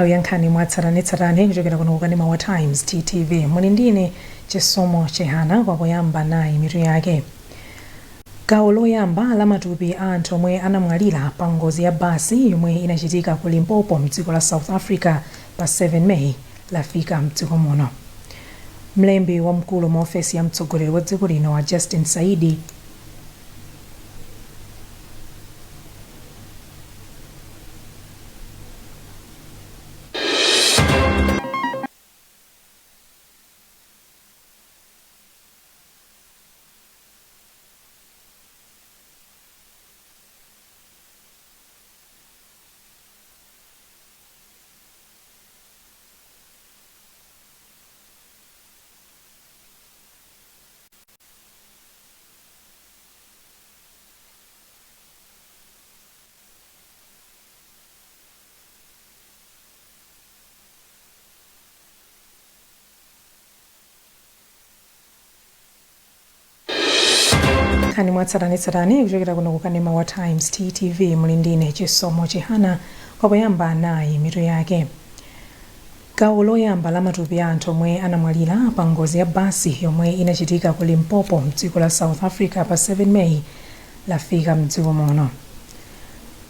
Nkhani mwatsatanetsatane kuchokera kuno kukanema wa Times TTV muli ndine chisomo chehana kwa kuyamba nayi mitu yake. Gawo loyamba la matupi anthu omwe anamwalira pa ngozi ya basi yomwe inachitika ku Limpopo mdziko la South Africa pa 7 May lafika mdziko muno. Mlembi wamkulu mu ofesi ya mtsogoleri wa dziko lino wa Justin Saidi Nkhani mwatsatanetsatane kuchokera kuno kukanema wa Times TTV muli ndine chisomo chehana kwa kuyamba nayi mitu yake. Gawo loyamba la matupi anthu omwe anamwalira pa ngozi ya basi yomwe inachitika ku Limpopo mdziko la South Africa pa 7 May lafika mdziko muno.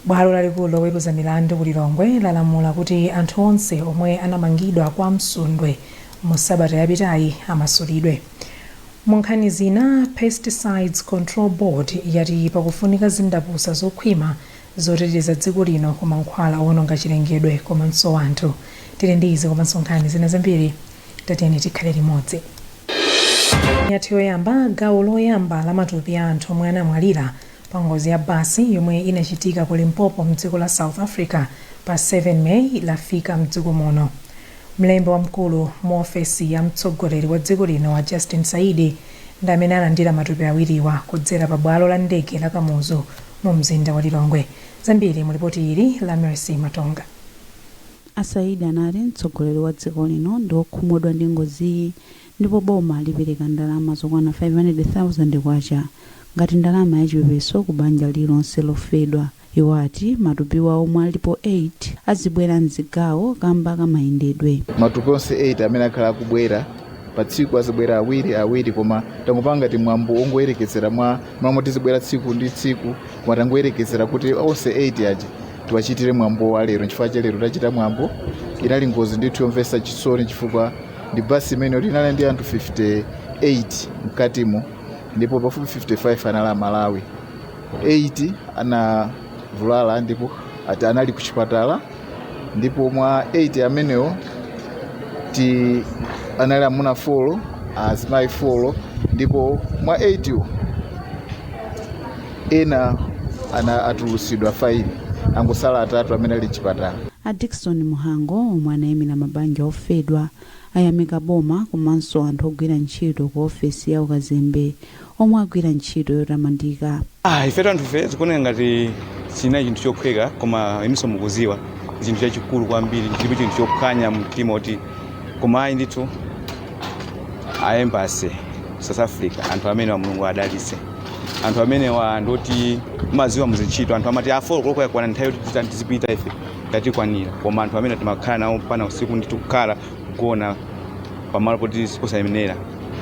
Bwalo lalikulu loweruza milandu ku Lilongwe lalamula kuti anthu onse omwe anamangidwa kwa msundwe mu sabata yapitayi amasulidwe. Nkhani zina, Pesticides Control Board yati pakufunika zindapusa zokhwima zoteteza dziko lino ku mankhwala owononga chilengedwe komanso anthu. Tili ndi izi komanso nkhani zina zambiri, tatiyeni tikhale limodzi. Yati yoyamba, gawo loyamba la matupi anthu omwe anamwalira pa ngozi ya basi yomwe inachitika ku Limpopo mdziko la South Africa pa 7 May lafika mdziko muno. Mlembi wamkulu mu ofesi ya mtsogoleri wa dziko lino wa Justin Saidi ndi amene alandira matupi awiriwa kudzera pa bwalo la ndege la Kamuzu mu mzinda wa Lilongwe. Zambiri mu ripoti ili la Mercy Matonga. Saidi anali mtsogoleri wa dziko lino ndi okhumudwa ndi ngozi ndipo boma lipereka ndalama zokwana 500,000 kwacha ngati ndalama yachipepeso ku banja lilonse lofedwa. Iwo ati matupi wawo omwe alipo 8 azibwera mzigawo kamba kamayendedwe. Matupi onse 8 amene akhala akubwera pa tsiku azibwera awiri koma tangopanga ti mwambo ongoyerekezera mwa tizibwera tsiku ndi tsiku koma tangoyerekezera kuti onse 8 aja tiwachitire mwambo wa lero. Chifukwa cha lero tachita mwambo inali ngozi ndithu yomvetsa chisoni chifukwa ndi basi imene linali ndi anthu 58 mkatimo ndipo pafupi 55 anali Malawi. 8 anavulala ndipo ati anali ku chipatala ndipo mwa 8 amenewo anali amuna 4 azimayi 4 ndipo mwa 8 ena atulusidwa 5 angosala 3 amene ali chipatala. Dickson Muhango omwe anayimira mabanja ofedwa ayamika boma komanso anthu ogwira ntchito ku ofesi ya ukazembe omwe agwira ntchito yotamandika. Ife anthu zikuoneka ngati sina chinthu chophweka koma inunso mukuziwa chinthu chachikulu kwambiri chilipo chinthu chophwanya mtima oti koma ayi ndithu embassy South Africa anthu amene wa Mulungu adalitse anthu amene wa ndoti maziwa muzintchito anthu amati afolo kwa nthawi yoti tizipita ife tatikwanira koma anthu amene timakhala nawo pana usiku ndithu kukhala kugona pamalo poti siposayemenera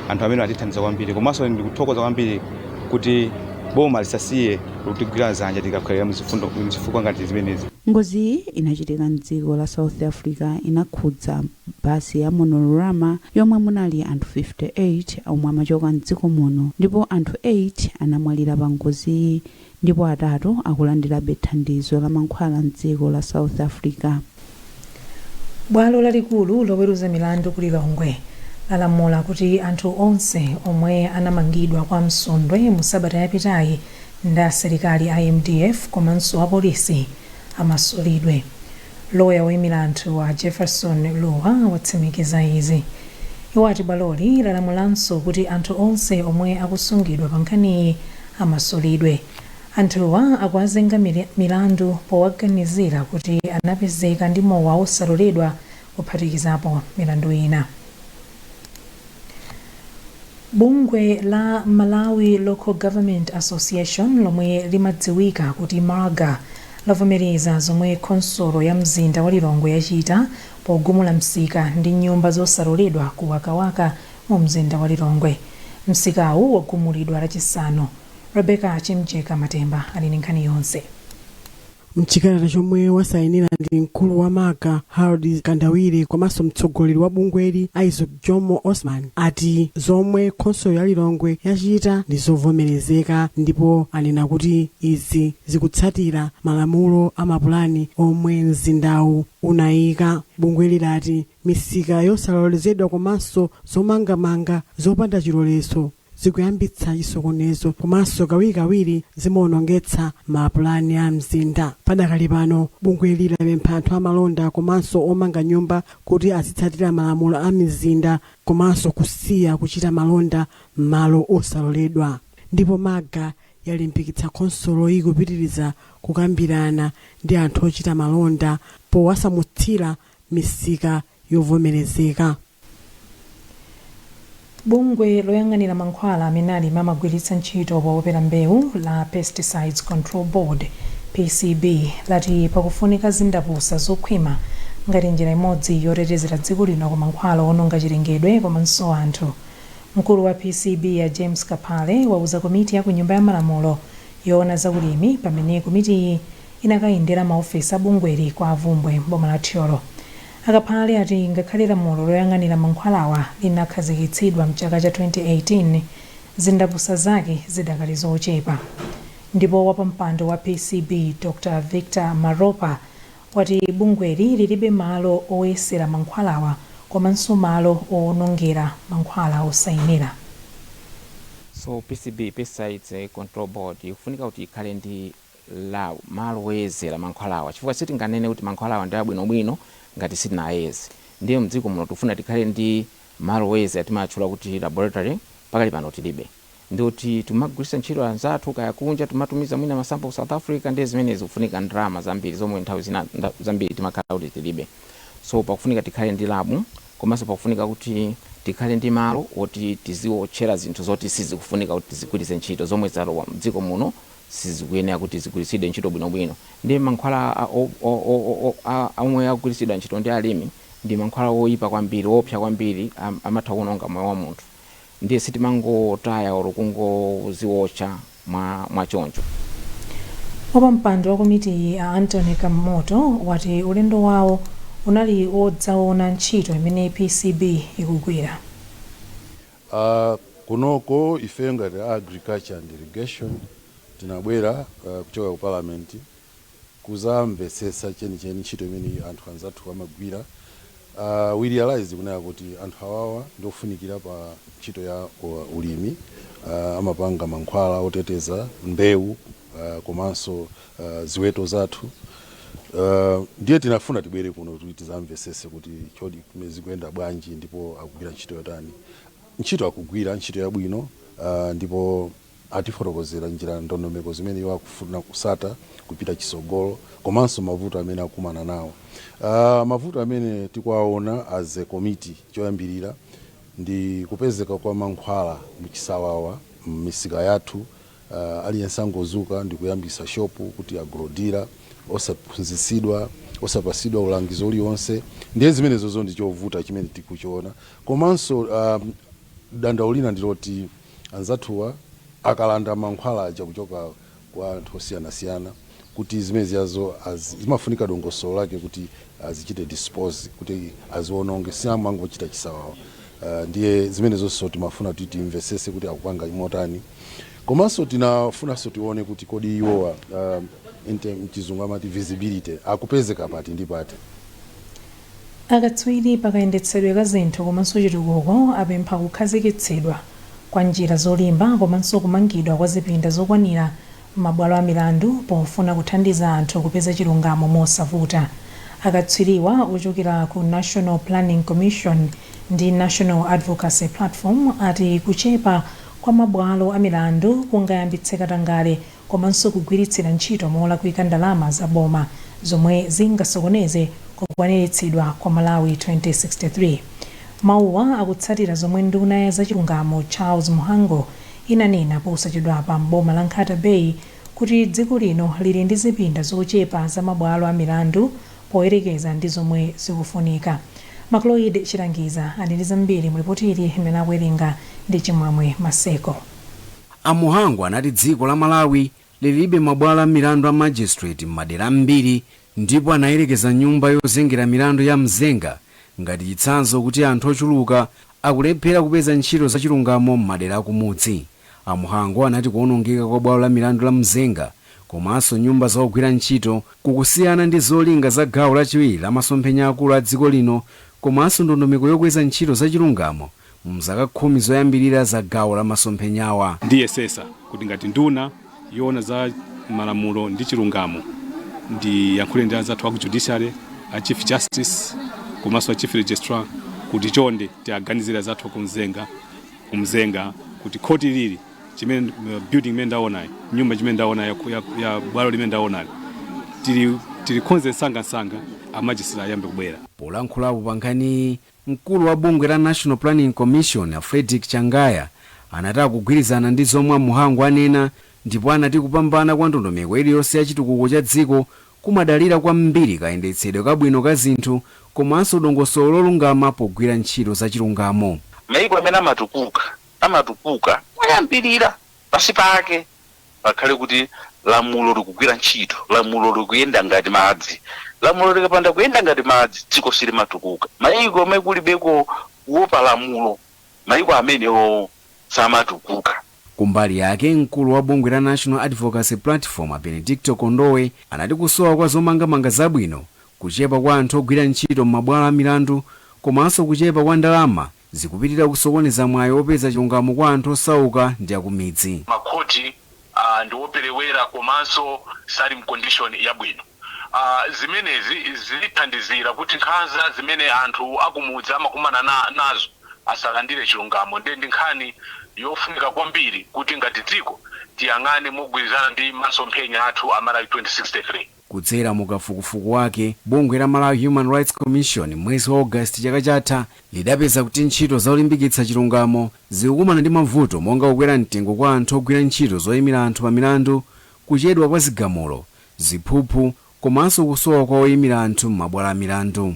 anthu amene atithandiza kwambiri komanso ndikuthokoza kwambiri kuti boma lisasiye kutigwira zanja tikakhalira mzifukwa ngati zimenezi. Ngozi inachitika mdziko la South Africa inakhudza basi ya monorama yomwe munali anthu 58 omwe amachoka mdziko muno ndipo anthu 8 anamwalira pa ngozi ndipo atatu akulandira thandizo la mankhwala mdziko la South Africa. Bwalo lalikulu loweruza milandu ku Lilongwe lalamula kuti anthu onse omwe anamangidwa kwa msundwe mu sabata yapitayi ndi asilikali IMDF komanso apolisi amasulidwe. Loya woyimira anthu wa Jefferson Luwa watsimikiza izi. Iwo ati bwaloli lalamulanso kuti anthu onse omwe akusungidwa pa nkhaniyi amasulidwe. Anthuwa akuwazenga milandu powaganizira kuti anapezeka ndi mowa osaloledwa kuphatikizapo milandu ina. Bungwe la Malawi Local Government Association lomwe limadziwika kuti MALGA lavomereza zomwe khonsolo ya mzinda wa Lilongwe yachita pogumula msika ndi nyumba zosaloledwa ku Wakawaka mu mzinda wa Lilongwe. Msikawu wagumulidwa lachisanu. Rebecca Chimjeka Matemba ali ndi nkhani yonse. Mchikalata chomwe wasayinira ndi mkulu wa maka Harold Kandawire komanso mtsogoleri wa bungweli Isaac Jomo Osman ati zomwe khonsolo ya Lilongwe yachita ndi zovomerezeka, ndipo anena kuti izi zikutsatira malamulo amapulani omwe mzindawu unayika. Bungweli lati misika yosalolezedwa komanso zomangamanga zopanda chilolezo zikuyambitsa chisokonezo komanso kawirikawiri zimaonongetsa mapulani a mzinda. Padakali pano bungweli lapempha anthu amalonda komanso omanga nyumba kuti azitsatira malamulo a mizinda komanso kusiya kuchita malonda m'malo osaloledwa. Ndipo maga yalimbikitsa khonsolo iyi kupitiriza kukambirana ndi anthu ochita malonda powasamutsira misika yovomerezeka. Bungwe loyang'anira mankhwala amene ali amagwiritsa ntchito powopera mbewu la Pesticides Control Board PCB lati pakufunika zindapusa zokhwima ngati njira imodzi yotetezera dziko lino ku mankhwala ononga chilengedwe komanso anthu. Mkulu wa PCB ya James Kapale wauza komiti ya ku nyumba ya malamulo yoona zaulimi pamene komiti iyi inakayendera maofesi a bungweli kwa avumbwe mboma la Thyolo. Akapale ati ngakhale lamulo loyang'anira mankhwalawa linakhazikitsidwa mchaka cha 2018 zindapusa zake zidakali zochepa. Ndipo wapampando wa PCB Dr. Victor Maropa wati bungweli lilibe malo oyesera mankhwalawa komanso malo owonongera mankhwala osayinira. So PCB Pesticides Control Board ikufunika kuti ikhale ndi malo oyezera mankhwalawa, chifukwa sitinganene kuti mankhwalawa ndi abwinobwino ngati sitinayeze. Ndiye mdziko muno tifuna tikhale ndi malo oyezera timatchula kuti laboratory, pakali pano tilibe. Ndikuti timagwiritsa ntchito anzathu kaya kunja timatumiza mwina masample South Africa, ndiye zimene zikufunika ndalama zambiri zomwe nthawi zambiri timakhala kuti tilibe. So pakufunika tikhale ndi labu komanso pakufunika kuti tikhale ndi malo oti tiziwotchera zinthu zoti sizikufunika kuti tizigwiritse ntchito zomwe zalowa mdziko muno sizikuyenera kuti zigwiritsidwe ntchito bwinobwino. Ndiye mankhwala omwe akugwiritsidwa ntchito ndi alimi ndi mankhwala oyipa kwambiri, opsa kwambiri, amatha kuononga moyo wa munthu. Ndiye sitimangotaya olo kungoziwotcha mwa choncho. Wapampando wa komiti ya Anthony Kamoto wati ulendo wawo unali wodzaona ntchito imene PCB ikugwira. Kunoko ife ngati agriculture and irrigation tinabwera kuchoka ku parliament kuzamvetsetsa chenicheni ntchito imene anthu anzathu amagwira. We realize kunaya kuti anthu awawa ndofunikira pa ntchito ya ulimi, amapanga mankhwala oteteza mbewu komanso ziweto zathu. Ndiye tinafuna tibwere kuno kuti tizamvetsetse kuti chodi zikuyenda bwanji ndipo akugwira ntchito yotani. Ntchito akugwira ntchito yabwino, ndipo atifotokozera njira ndondomeko zimene iwo akufuna kusata kupita chisogolo komanso mavuto amene akumana nawo. Mavuto amene tikuwaona as a committee choyambirira ndi kupezeka kwa mankhwala mchisawawa m'misika yathu. Aliyense angozuka ndi kuyambisa shopu kuti agrodira osaphunzitsidwa, osapasidwa ulangizo uliwonse. Ndiye zimenezo zo ndi chovuta chimene tikuchiona. Komanso dandaulina ndiloti anzathuwa akalanda mankhwala aja kuchoka kwa anthu osiyanasiyana kuti zimezi yazo zimafunika dongosolo lake kuti azichite dispose kuti aziononge siamangochita chisawawa. Ndiye zimenezo so timafuna kuti timvetsetse kuti akupanga motani. Komanso tinafunanso tione kuti kodi iwowa mchizungu amati visibility akupezeka pati ndi pati. Akatswiri pakayendetsedwe ka zinthu komanso chitukuko apempha kukhazikitsidwa kwa njira zolimba komanso kumangidwa kwa zipinda zokwanira mabwalo a milandu pofuna kuthandiza anthu kupeza chilungamo mosavuta. Akatswiriwa ochokera ku National Planning Commission ndi National Advocacy Platform ati kuchepa kwa mabwalo a milandu kungayambitse katangale komanso kugwiritsira ntchito molakwika ndalama za boma zomwe zingasokoneze kukwaniritsidwa kwa Malawi 2063. Mauwa akutsatira zomwe nduna ya zachilungamo Charles Muhango inanena posachedwapa mboma la Nkhata Bay kuti dziko lino lili ndi zipinda zochepa za mabwalo a milandu poyerekeza ndi zomwe zikufunika. Macloyd Chirangiza ali ndi zambiri mripoti ili imene akuwerenga ndi Chimwamwe Maseko. Amuhangu anati dziko la Malawi lilibe mabwalo a milandu a magistrate m'madera ambiri, ndipo anayerekeza nyumba yozengera milandu ya Mzenga ngati chitsanzo kuti anthu ochuluka akulephera kupeza ntchito zachilungamo m'madera akumudzi. Amuhangu anati kuonongeka kwa bwalo la milandu la Mzenga komanso nyumba zogwira ntchito kukusiyana ndi zolinga za gawo lachiwiri la masomphenya akulu a dziko lino komanso ndondomeko yokweza ntchito zachilungamo mzaka 10 zoyambirira za gawo la masomphenyawa. Ndiyesesa kuti ngati nduna yona za malamulo ndi chilungamo ndi yankhule ndi anzathu aku Judicial, a Chief Justice komanso a Chief Registrar kuti chonde tiaganizira zathu kumzenga kuti khoti lili chimene building imene ndaona nyumba chimene ndaona ya bwalo limene ndaona tili konze nsanga amajisira ayambe kubwera. Polankhulapo pa nkhani, mkulu wa bungwe la National Planning Commission Frederick Changaya anati akugwirizana ndi zomwe Amuhangu anena, ndipo anati kupambana kwa ndondomeko iliyonse ya chitukuko cha dziko kumadalira kwambiri kayendetsedwe kabwino ka zinthu komanso dongosolo lolungama pogwira ntchito za chilungamo. Maiko amene amatukuka ayambirira pasi pake pakhale kuti lamulo likugwira ntchito, lamulo likuyenda ngati madzi. Lamulo likapanda kuyenda ngati madzi dziko silimatukuka. Maiko amene kulibeko kuopa lamulo, maiko amenewo samatukuka. Kumbali yake, mkulu wa bungwe la National Advocacy Platform Benedicto Kondowe anati kusowa kwa zomangamanga zabwino, kuchepa kwa anthu ogwira ntchito m'mabwalo a milandu komanso kuchepa kwa ndalama zikupitirira kusokoneza mwayi opeza chilungamo kwa anthu osauka ndi akumidzi. Makhoti ndi operewera komanso sali mcondition yabwino. Zimenezi zilithandizira kuti nkhanza zimene anthu akumudzi amakumana nazo asalandire chilungamo. Ndi nkhani yofunika kwambiri kuti ngati dziko tiyang'ane mogwirizana ndi masomphenya athu a Malawi 2063. Kudzera mu kafukufuku wake, bungwe la Malawi Human Rights Commission mwezi wa August chaka chatha lidapeza kuti ntchito zolimbikitsa chilungamo zikukumana ndi mavuto monga kukwera mtengo kwa anthu ogwira ntchito zoyimira anthu pa milandu, kuchedwa kwa zigamulo, ziphuphu komanso kusowa kwa oyimira anthu m'mabwalo a milandu.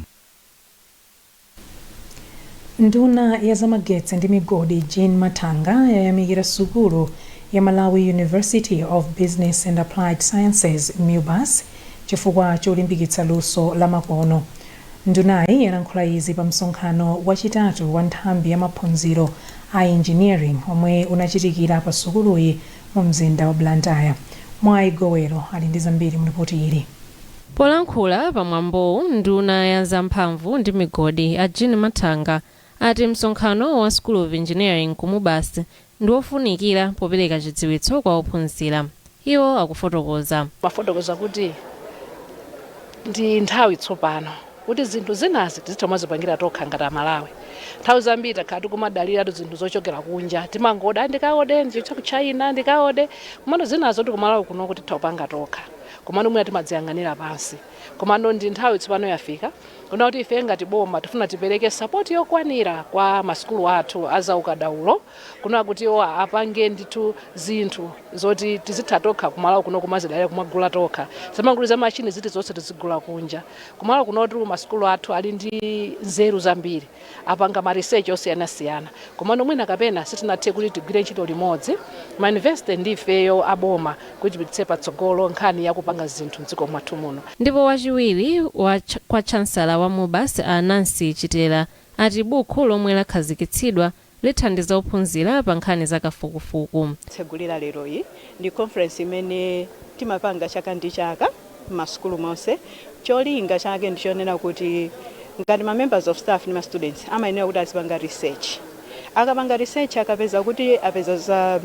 Nduna ya zamagetsi ndi migodi Jean Matanga yayamikira sukulu ya Malawi University of Business and Applied Sciences MUBAS chifukwa cholimbikitsa luso la makono. Ndunayi yalankhula izi pa msonkhano wachitatu wa nthambi ya maphunziro a engineering omwe unachitikira pa sukuluyi mu mzinda wa Blantyre. Mwayi Gowero ali ndi zambiri mripoti ili. Polankhula pamwambo nduna ya zamphamvu ndi migodi a Jean Matanga ati msonkhano wa School of Engineering ku MUBAS ndi ofunikira popereka chidziwitso kwa ophunzira. Iwo akufotokoza kuti ndi nthawi tsopano kuti zinthu zinazi tizitamazipangira tokha ngati Malawi. Nthawi zambiri takhala kumadalira zinthu zochokera kunja, timangoda ndikaode ndicho China ndikaode, komano zinazo kuti Malawi kuno kuti topanga tokha. Komano mwina timadziyang'anira pansi. Komano ndi nthawi tsopano yafika kuna kuti ife ngati boma tifuna tipereke support yokwanira kwa masukulu athu azaukadaulo kuna kuti apange ndithu zinthu zoti tizitha tokha ku Malawi kuno kumazidalira kumagula tokha. Zamangulu za machine ziti zonse tizigula kunja. Ku Malawi kuno kuti masukulu athu ali ndi nzeru zambiri, apanga ma research osiyanasiyana. Komano mwina kapena sitinathe kuti tigwire ntchito limodzi, ma university ndi ifeyo aboma kuti tipititse patsogolo nkhani yakupanga zinthu m'dziko mwathu muno. Ndipo wachiwiri kwa chancellor wa MUBAS Nancy Chitela ati buku lomwe lakhazikitsidwa lithandiza ophunzira pa nkhani za kafukufuku. Tsegulira lero iyi ndi conference imene timapanga chaka ndi chaka m'masukulu monse. Cholinga chake ndichonena kuti ngati ma members of staff ndi ma students amayenera kuti azipanga research. Akapanga research akapeza kuti apeza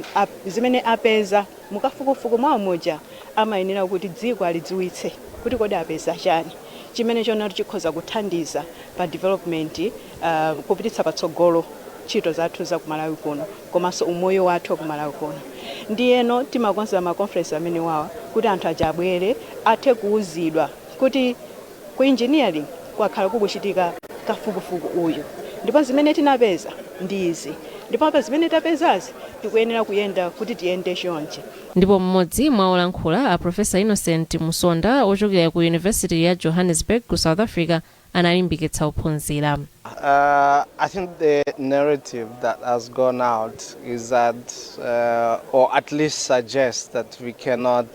zimene apeza mukafukufuku mwa umoja amayenera kuti dziko alidziwitse kuti kodi apeza chani chimene chona chikhoza kuthandiza pa development kupititsa patsogolo ntchito zathu za ku Malawi kuno komanso umoyo wathu ku Malawi kuno. Ndiyeno timakonza ma conference amene wawa kuti anthu aja abwere athe kuuzidwa kuti ku engineering kwakhala kukuchitika kafukufuku uyu ndipo zimene tinapeza ndi izi ndipo apa zimene tapezazi tikuyenera kuyenda kuti tiyende chonchi. Ndipo mmodzi mwa olankhula a Professor Innocent Musonda ochokera ku University ya Johannesburg ku South Africa analimbikitsa ophunzira. I think the narrative that has gone out is that, or at least suggests that we cannot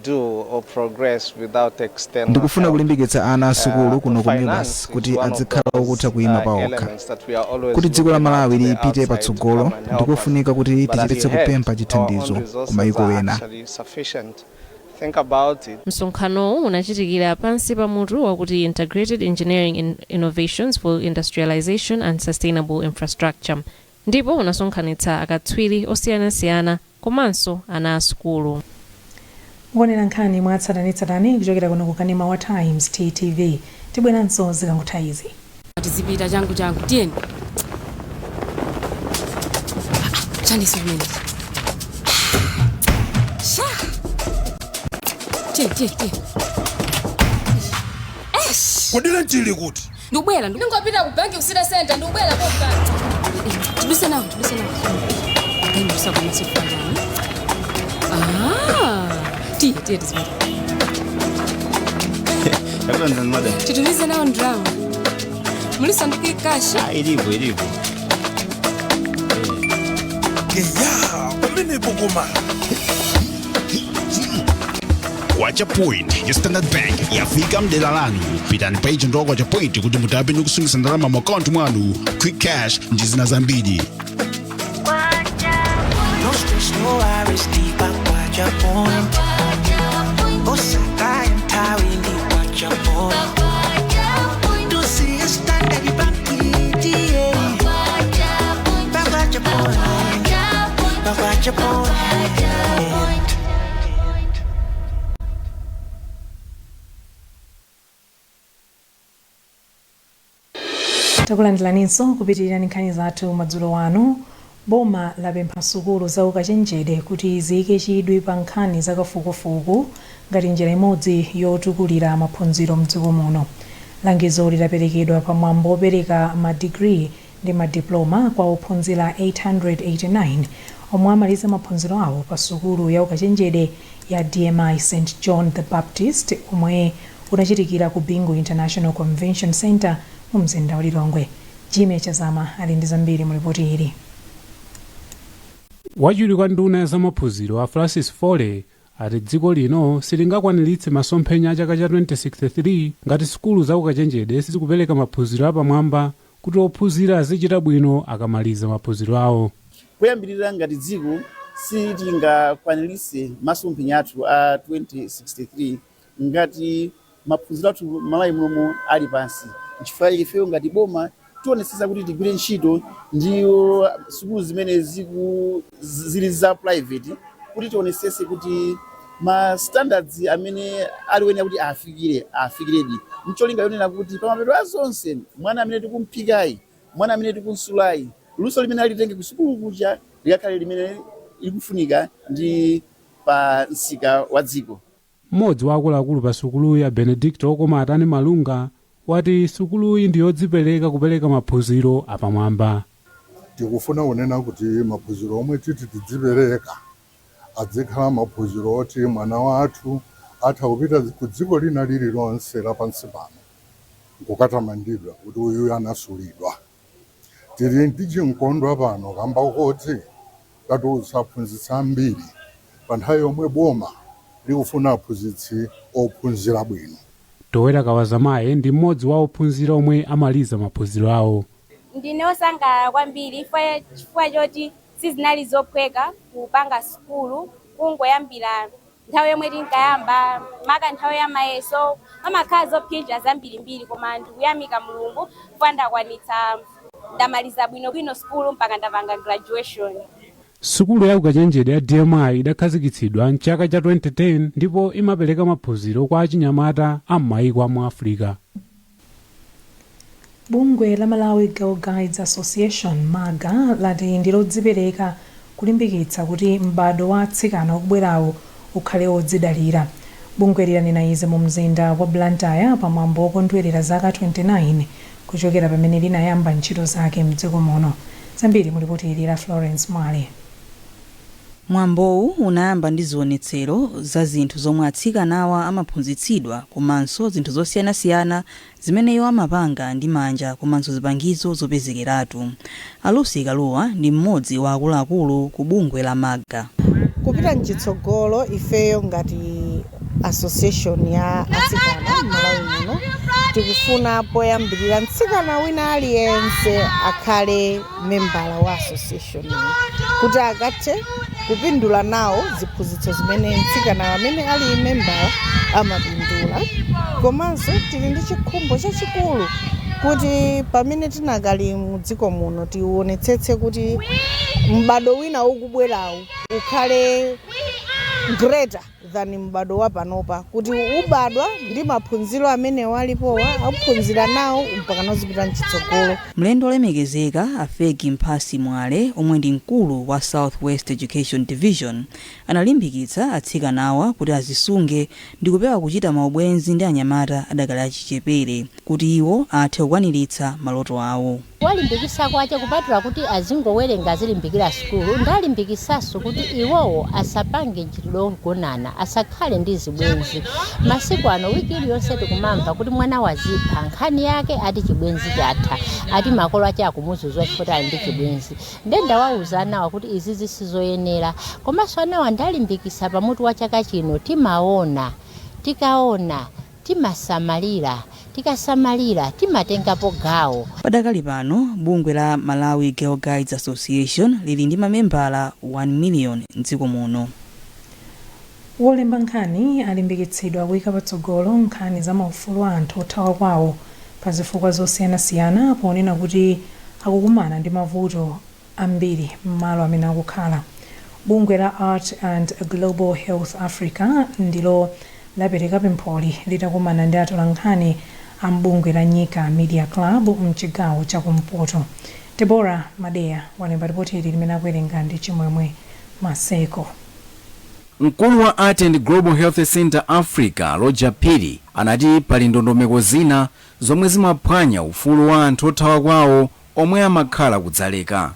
do or progress without external. Ndikufuna kulimbikitsa ana asukulu kuno ku Mubas kuti adzikhala okutha kuyima pawokha. Kuti dziko la Malawi lipite patsogolo ndikufunika kuti tichitetse kupempha chithandizo ku mayiko ena. Think about it. Msonkhano unachitikira pansi pa mutu wakuti Integrated Engineering Innovations for Industrialization and Sustainable Infrastructure. Ndipo unasonkhanitsa akatswiri osiyanasiyana komanso ana asukulu. Ngonera nkhani mwatsatanitsatani kuchokera kuno kukanema wa Times TTV. Tibweranso zikangotha izi. Tizipita changu tiyeni. Chani sumeni. Kodela ntili kuti ndubwela ndingopita ku bank usida center ndubwela kopha tibise nawo ndimbusa kwa msifanyani tiye tizipita yakwenza nmada titulize nawo ndrama mulisandiki kasha ilipo ya pamene pokoma. Kwacha Point ya Standard Bank yafika mdela lanu. Pitani page ndo Kwacha Point kuti mutabe nukusungisa ndalama mu account mwanu. Quick cash njizina zambiri. No stress, no worries, deep at Kwacha Point. Osaka and Tawi ni Kwacha Point. To see a Standard Bank PTA. Kwacha Point. Kwacha Point. Takulandilaninso kupitirira nkhani zathu madzulo wano. Boma lapempha sukulu za ukachenjede kuti ziyike chidwi pa nkhani zakafukufuku ngati njira imodzi yotukulira maphunziro mdziko muno. Langizo lidaperekedwa pa mwambo opereka madigiri ndi madiploma kwa ophunzira 889 omwe amaliza maphunziro awo pa sukulu ya ukachenjede ya DMI St John the Baptist omwe unachitikira ku Bingu International Convention Center mu mzinda wa Lilongwe. Jime Chazama ali ndi zambiri mu ripoti ili. Wachiwiri kwa nduna ya zamaphunziro a Francis Fole ati dziko lino silingakwaniritse masomphenya a chaka cha 2063 ngati sukulu za ukachenjede sizikupereka maphunziro apamwamba kuti ophunzira azichita bwino akamaliza maphunziro awo. Kuyambirira ngati dziko sitingakwaniritse masomphenya athu a 2063 ngati maphunziro athu Malawi muno ali pansi. Chifukwa ifeyo ngati boma tionetsetsa kuti tigwire ntchito ndiyo sukulu zimene zili za private kuti tionetsetse kuti ma standards amene aliwenya kuti afikiredi. Ncholinga yonena kuti pamapeto azonse mwana amene tikumphikayi, mwana amene tikunsulayi, luso limene alitenge ku sukulu kuja likakhale limene likufunika ndi pa msika wa dziko. Mmodzi wa akuluakulu pa sukulu ya Benedicto okoma atani Malunga wati sukulu iyi ndiyodzipereka kupereka maphunziro apamwamba. Tikufuna kunena kuti maphunziro omwe titi tidzipereka adzikhala maphunziro oti mwana wathu atha kupita ku dziko lina lililonse lapansi pano kukatamandidwa kuti uyu anasulidwa. Tili ndi chinkondwa pano kamba kuti tatiusa aphunzitsa ambiri pa nthawi yomwe boma likufuna aphunzitsi ophunzira bwino. Towera Kawazamaye ndi mmodzi wa ophunzira omwe amaliza maphunziro awo. Ndine osangalala kwambiri chifukwa choti sizinali zophweka kupanga sukulu kungoyambira nthawi yomwe tinkayamba maka nthawi ya mayeso amakhala zophunzira zambirimbiri koma ndikuyamika Mulungu chifukwa ndakwanitsa ndamaliza bwinobwino sukulu mpaka ndapanga graduation. Sukulu ya ukachenjede ya DMI idakhazikitsidwa mchaka cha 2010 ndipo imapereka maphunziro kwa achinyamata a m'mayiko a mu Africa. Bungwe la Malawi Girl Guides Association MAGA lati ndilodzipereka kulimbikitsa kuti m'bado wa atsikana okubwerawo ukhale odzidalira. Bungwe lilanena izi mu mzinda wa Blantyre pamwambo okondwerera zaka 29 kuchokera pamene linayamba ntchito zake mdziko muno. zambiri mulipotilira Florence Mwale. Mwambowu unayamba ndi zionetsero za zinthu zomwe atsikanawa amaphunzitsidwa komanso zinthu zosiyanasiyana zimene iwo amapanga ndi manja komanso zipangizo zopezekeratu. Alusi Kaluwa ndi mmodzi wa akuluakulu ku bungwe la Maga. Kupita mchitsogolo ifeyo ngati association ya atsikana m'Malawi muno tikufuna poyambirira mtsikana wina aliyense akhale membala wa association kuti akathe kupindula nawo ziphunzitso zimene mtsikana amene ali membala amapindula. Komanso tili ndi chikhumbo chachikulu kuti pamene tinakali mu dziko muno tionetsetse kuti mbado wina ukubwerawu ukhale greater than mbado wa panopa, kuti ubadwa ndi maphunziro amene walipowa akuphunzira nawo mpaka nozipita mchitsogolo. Mlendo olemekezeka Afegi Mphasi Mwale omwe ndi mkulu wa Southwest Education Division analimbikitsa atsikanawa kuti azisunge ndi kupewa kuchita maubwenzi ndi anyamata adakali achichepere kuti iwo athe kukwaniritsa maloto awo. Walimbikisa kwache kupatula kuti azingowerenga azilimbikira sukulu, ndalimbikisaso kuti iwowo asapange ntchito gonana, asakhale ndi zibwenzi. Masiku ano wiki iliyonse tikumamva kuti mwana wazipha nkhani yake ati chibwenzi chatha, ati makolo ache akumuzuzwa chifukwa ali ndi chibwenzi. Ndenda wauza anawa kuti izi zisizoyenera, komanso anawa ndalimbikisa pamutu wa chaka chino timaona, tikaona, timasamalira, tikasamalira timatengapo gawo. Padakali pano bungwe la Malawi Girl Guides Association lili ndi mamembala 1 million mdziko muno. Wolemba nkhani alimbikitsidwa kuyika patsogolo nkhani za maufulu a anthu othawa kwawo pa zifukwa zosiyanasiyana ponena kuti akukumana ndi mavuto ambiri m'malo amene akukhala. Bungwe la Art and Global Health Africa ndilo lapereka pempholi litakumana ndi atolankhani a mbungwe la Nyika Media Club mchigawo cha Kumpoto. Deborah Madeya walemba ripoti ili limene akuwerenga ndi Chimwemwe Maseko. Mkulu wa Art and Global Health Center Africa Roger Piri anati pali ndondomeko zina zomwe zimaphwanya ufulu wa anthu othawa kwawo omwe amakhala kudzaleka.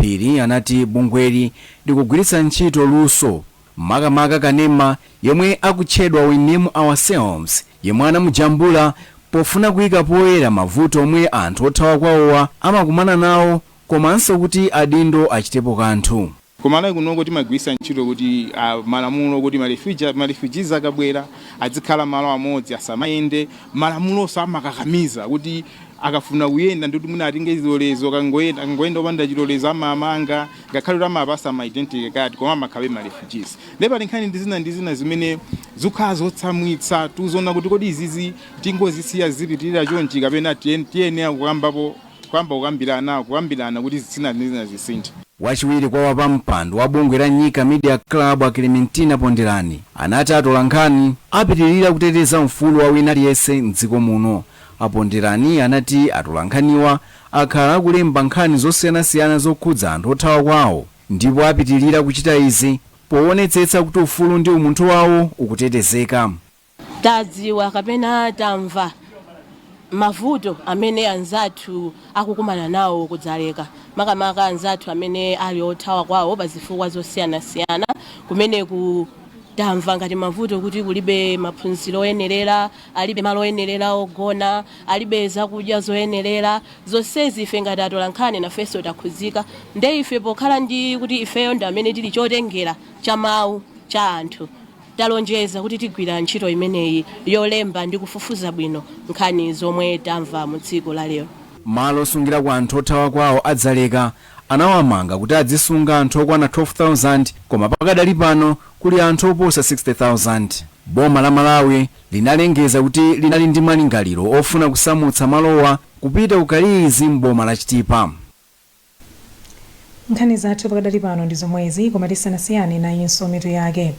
Piri anati bungweli likugwiritsa ntchito luso makamaka kanema yomwe akutchedwa We Name Ourselves yemwe anamujambula pofuna kuyika poyera mavuto omwe anthu othawa kwawowa amakumana nawo komanso kuti adindo achitepo kanthu. Kumalawi kunoko timagwiritsa ntchito kuti malamulo kuti refugees akabwera adzikhala malo amodzi asamayende, malamulo samakakamiza kuti akafuna kuyenda ndi kuti mwina atinge chilolezo kangoyenda opanda chilolezo amamanga ngakhale kuti amapasa ma identity card koma amakhabe ma refugees. Ndipo nkhani ndi zina zimene zikhala zotsamwitsa tuzona kuti kodi izizi tingozisiya zipitirira chonchi kapena tiyene kukambako kwamba kukambirana kuti zina zisinthe. Wachiwiri kwa wapampando wa bungwe la Nyika Media Club Clementina Ponderani anati atolankhani apitirira kuteteza ufulu wa wina aliyense mdziko muno. Aponderani anati atolankhaniwa akhala akulemba nkhani zosiyanasiyana zokhudza anthu othawa kwawo ndipo apitirira kuchita izi poonetsetsa kuti ufulu ndi umunthu wawo ukutetezeka. Tadziwa kapena tamva mavuto amene anzathu akukumana nawo kudzaleka, makamaka anzathu amene ali othawa kwawo pa zifukwa zosiyanasiyana kumene tamva ngati mavuto kuti kulibe maphunziro oyenerera, alibe malo oyenerera ogona, alibe zakudya zoyenerera. Zonsezi ife ngati atolankhani nafenso takhuzika, nde ife pokhala ndi kuti ifeyo ndi amene tili chotengera cha mawu cha anthu talonjeza kuti tigwira ntchito imeneyi yolemba ndi kufufuza bwino nkhani zomwe tamva mu dziko la lero. Malo osungira kwa anthu othawa kwawo adzaleka anawamanga kuti adzisunga anthu okwana 12,000 koma pakadali pano kuli anthu oposa 60,000. Boma la Malawi linalengeza kuti linali ndi malingaliro ofuna kusamutsa malowa kupita ukalizi mboma la Chitipa. Nkhani zathu pakadali pano ndi zomwezi koma tisanasiyane nayinso mitu yake.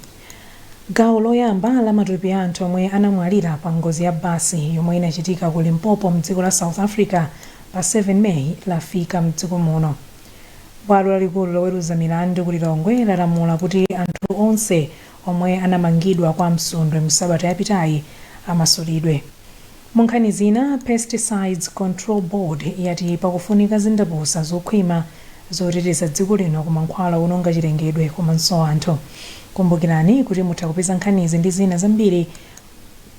Gawo loyamba la matupi a anthu omwe anamwalira pa ngozi ya basi yomwe inachitika ku Limpopo mdziko la South Africa pa 7 May lafika mdziko muno. Bwalo lalikulu loweruza milandu ku Lilongwe lalamula kuti anthu onse omwe anamangidwa kwa msundwe msabata yapitayi amasulidwe. Mu nkhani zina, Pesticides Control Board yati pakufunika zindapusa zokhwima zoteteza dziko lino ku mankhwala ononga chilengedwe komanso anthu. Kumbukirani kuti mutha kupeza nkhanizi ndi zina zambiri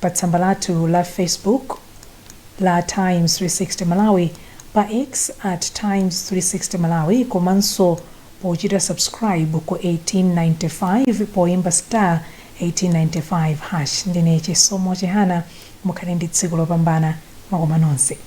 pa tsamba lathu la Facebook la Times 360 Malawi, pa X @Times360 Malawi, komanso pochita subscribe ku 1895 poimba star 1895 #. Ndine Chisomo Chihana, mukhale ndi tsiku lopambana. Mwakoma nonse.